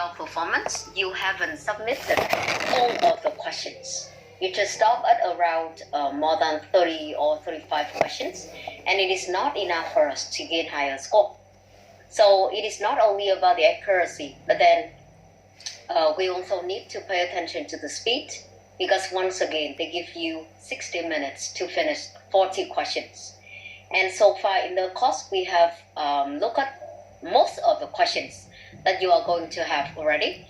your performance, you haven't submitted all of the questions. You just stop at around more than 30 or 35 questions, and it is not enough for us to gain higher score. So it is not only about the accuracy, but then we also need to pay attention to the speed, because once again, they give you 60 minutes to finish 40 questions. And so far in the course, we have looked at most of the questions that you are going to have already.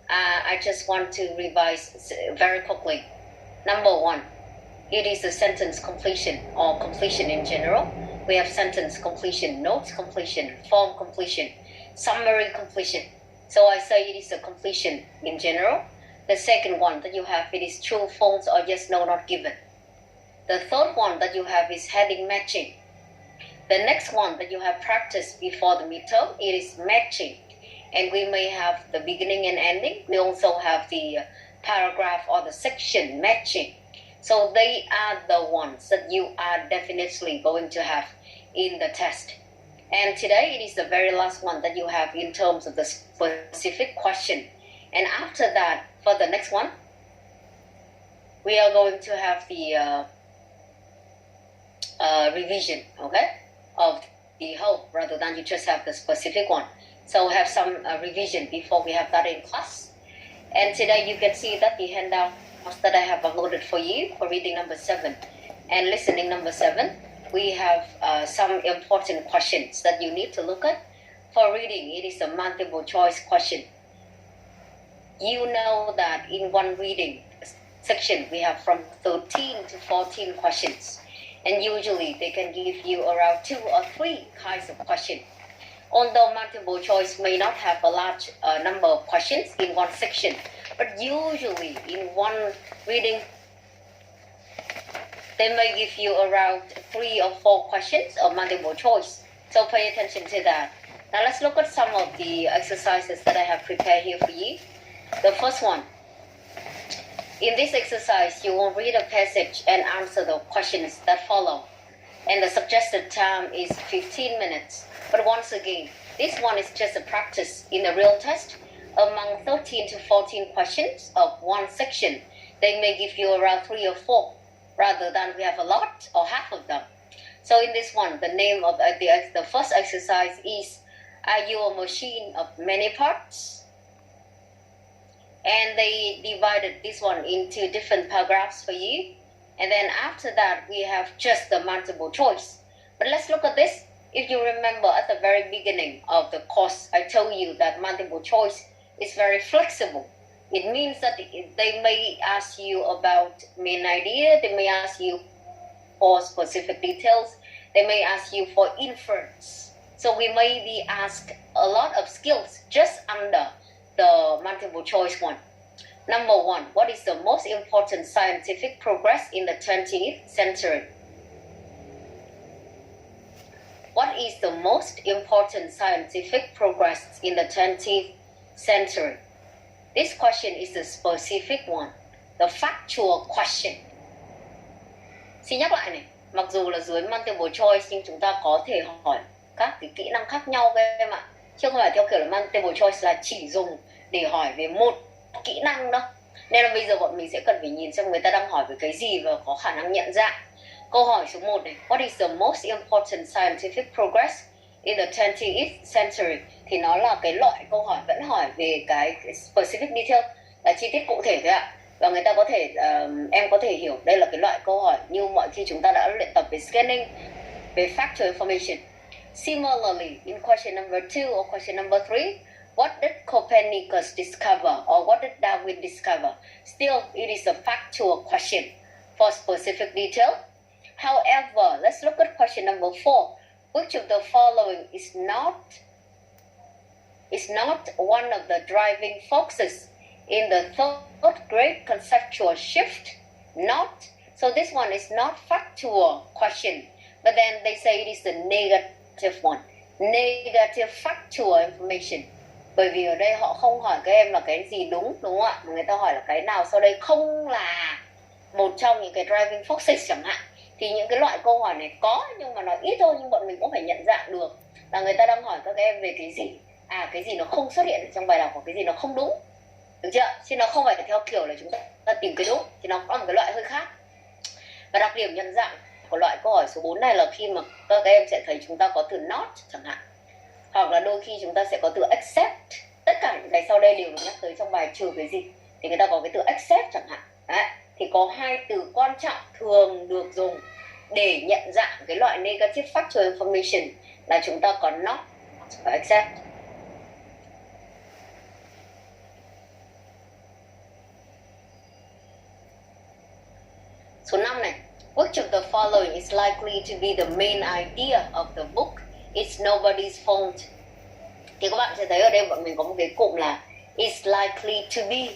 I just want to revise very quickly. Number one, it is a sentence completion or completion in general. We have sentence completion, notes completion, form completion, summary completion. So I say it is a completion in general. The second one that you have, it is true, false, or yes, no, not given. The third one that you have is heading matching. The next one that you have practiced before the midterm, it is matching. And we may have the beginning and ending. We also have the paragraph or the section matching. So they are the ones that you are definitely going to have in the test. And today it is the very last one that you have in terms of the specific question. And after that, for the next one, we are going to have the revision, okay, of the whole, rather than you just have the specific one. So have some revision before we have that in class. And today you can see that the handout that I have uploaded for you for reading number 7 and listening number 7, we have some important questions that you need to look at. For reading, it is a multiple choice question. You know that in one reading section, we have from 13 to 14 questions. And usually they can give you around 2 or 3 kinds of questions. Although multiple choice may not have a large number of questions in one section, but usually in one reading, they may give you around 3 or 4 questions of multiple choice. So pay attention to that. Now let's look at some of the exercises that I have prepared here for you. The first one. In this exercise, you will read a passage and answer the questions that follow. And the suggested time is 15 minutes. But once again, this one is just a practice in a real test. Among 13 to 14 questions of one section, they may give you around 3 or 4, rather than we have a lot or half of them. So in this one, the name of the first exercise is, are you a machine of many parts? And they divided this one into different paragraphs for you. And then after that, we have just the multiple choice. But let's look at this. If you remember at the very beginning of the course, I told you that multiple choice is very flexible. It means that they may ask you about main idea, they may ask you for specific details, they may ask you for inference. So we may be asked a lot of skills just under the multiple choice one. Number 1, what is the most important scientific progress in the 20th century? What is the most important scientific progress in the 20th century? This question is the specific one, the factual question. Xin nhắc lại này, mặc dù là dưới multiple choice nhưng chúng ta có thể hỏi các cái kỹ năng khác nhau các em ạ. Chứ không phải theo kiểu là multiple choice là chỉ dùng để hỏi về một kỹ năng đâu. Nên là bây giờ bọn mình sẽ cần phải nhìn xem người ta đang hỏi về cái gì và có khả năng nhận dạng. Câu hỏi số 1 này, what is the most important scientific progress in the 20th century? Thì nó là cái loại câu hỏi vẫn hỏi về cái specific detail, là chi tiết cụ thể thôi ạ. Và người ta có thể, em có thể hiểu đây là cái loại câu hỏi như mọi khi chúng ta đã luyện tập về scanning, về factual information. Similarly, in question number 2 or question number 3, what did Copernicus discover or what did Darwin discover? Still, it is a factual question for specific detail. However, let's look at question number 4. Which of the following is not one of the driving forces in the third great conceptual shift? Not. So this one is not factual question, but then they say it is the negative one. Negative factual information. Bởi vì ở đây họ không hỏi các em là cái gì đúng không ạ? Người ta hỏi là cái nào sau đây không là một trong những cái driving forces chẳng hạn. Thì những cái loại câu hỏi này có nhưng mà nó ít thôi, nhưng bọn mình cũng phải nhận dạng được là người ta đang hỏi các em về cái gì. cái gì nó không xuất hiện trong bài đọc hoặc cái gì nó không đúng, được chưa? Chứ nó không phải theo kiểu là chúng ta tìm cái đúng, thì nó có một cái loại hơi khác. Và đặc điểm nhận dạng của loại câu hỏi số 4 này là khi mà các em sẽ thấy chúng ta có từ not chẳng hạn, hoặc là đôi khi chúng ta sẽ có từ accept. Tất cả những cái sau đây đều được nhắc tới trong bài trừ cái gì thì người ta có cái từ accept chẳng hạn. Đấy, thì có hai từ quan trọng thường được dùng để nhận dạng cái loại negative factual information là chúng ta có not và accept. Số 5 này. Which of the following is likely to be the main idea of the book? It's nobody's fault. Thì các bạn sẽ thấy ở đây bọn mình có một cái cụm là is likely to be,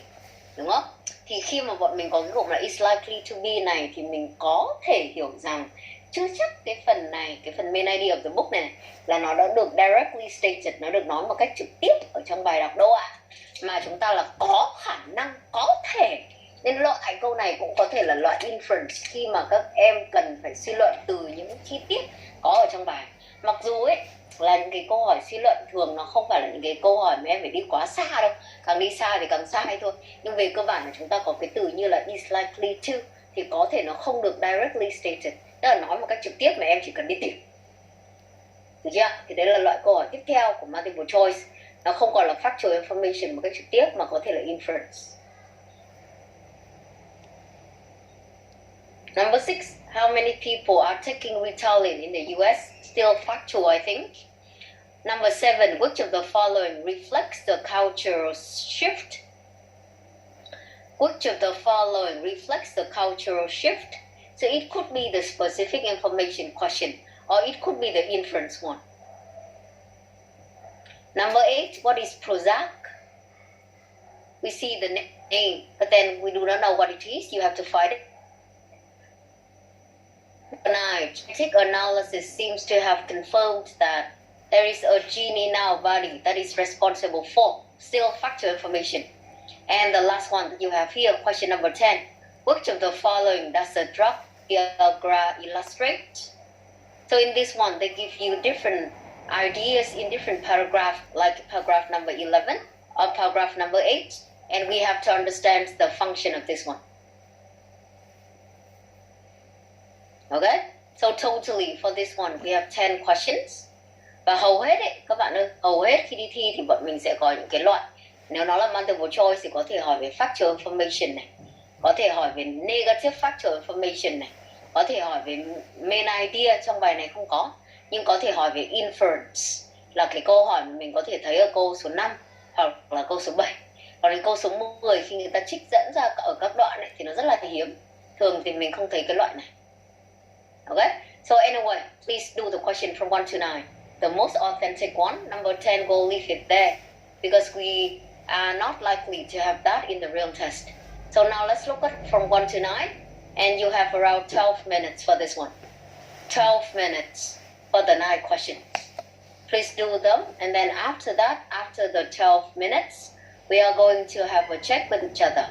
đúng không? Thì khi mà bọn mình có cái cụm là is likely to be này thì mình có thể hiểu rằng chưa chắc cái phần này, cái phần main idea of the book này là nó đã được directly stated, nó được nói một cách trực tiếp ở trong bài đọc đâu ạ. Mà chúng ta là có khả năng, có thể. Nên loại câu này cũng có thể là loại inference khi mà các em cần phải suy luận từ những chi tiết có ở trong bài. Mặc dù ấy là những cái câu hỏi suy luận thường nó không phải là những cái câu hỏi mà em phải đi quá xa đâu, càng đi xa thì càng sai thôi. Nhưng về cơ bản là chúng ta có cái từ như là is likely to thì có thể nó không được directly stated, tức là nói một cách trực tiếp mà em chỉ cần đi tìm, được chưa? Thì đấy là loại câu hỏi tiếp theo của multiple choice, nó không còn là factual information một cách trực tiếp mà có thể là inference. Number 6, how many people are taking Ritalin in the US? Still factual, I think. Number 7, which of the following reflects the cultural shift? Which of the following reflects the cultural shift? So it could be the specific information question or it could be the inference one. Number 8, what is Prozac? We see the name, but then we do not know what it is. You have to find it. 9, genetic analysis seems to have confirmed that there is a gene in our body that is responsible for still factual information. And the last one that you have here, question number 10, which of the following does the drug Viagra illustrate? So in this one, they give you different ideas in different paragraphs, like paragraph number 11 or paragraph number 8, and we have to understand the function of this one. Okay, so totally for this one we have 10 questions. Và hầu hết ấy, các bạn ơi, hầu hết khi đi thi thì bọn mình sẽ có những cái loại. Nếu nó là multiple choice thì có thể hỏi về factual information này, có thể hỏi về negative factual information này, có thể hỏi về main idea, trong bài này không có, nhưng có thể hỏi về inference, là cái câu hỏi mà mình có thể thấy ở câu số 5 hoặc là câu số 7. Còn đến câu số 10 khi người ta trích dẫn ra ở các đoạn này thì nó rất là hiếm. Thường thì mình không thấy cái loại này. Okay, so anyway, please do the question from 1 to 9. The most authentic one, number 10, go leave it there because we are not likely to have that in the real test. So now let's look at from 1 to 9, and you have around 12 minutes for this one. 12 minutes for the 9 questions. Please do them, and then after that, after the 12 minutes, we are going to have a check with each other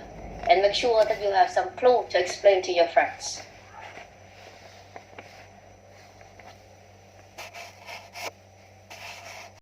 and make sure that you have some clue to explain to your friends.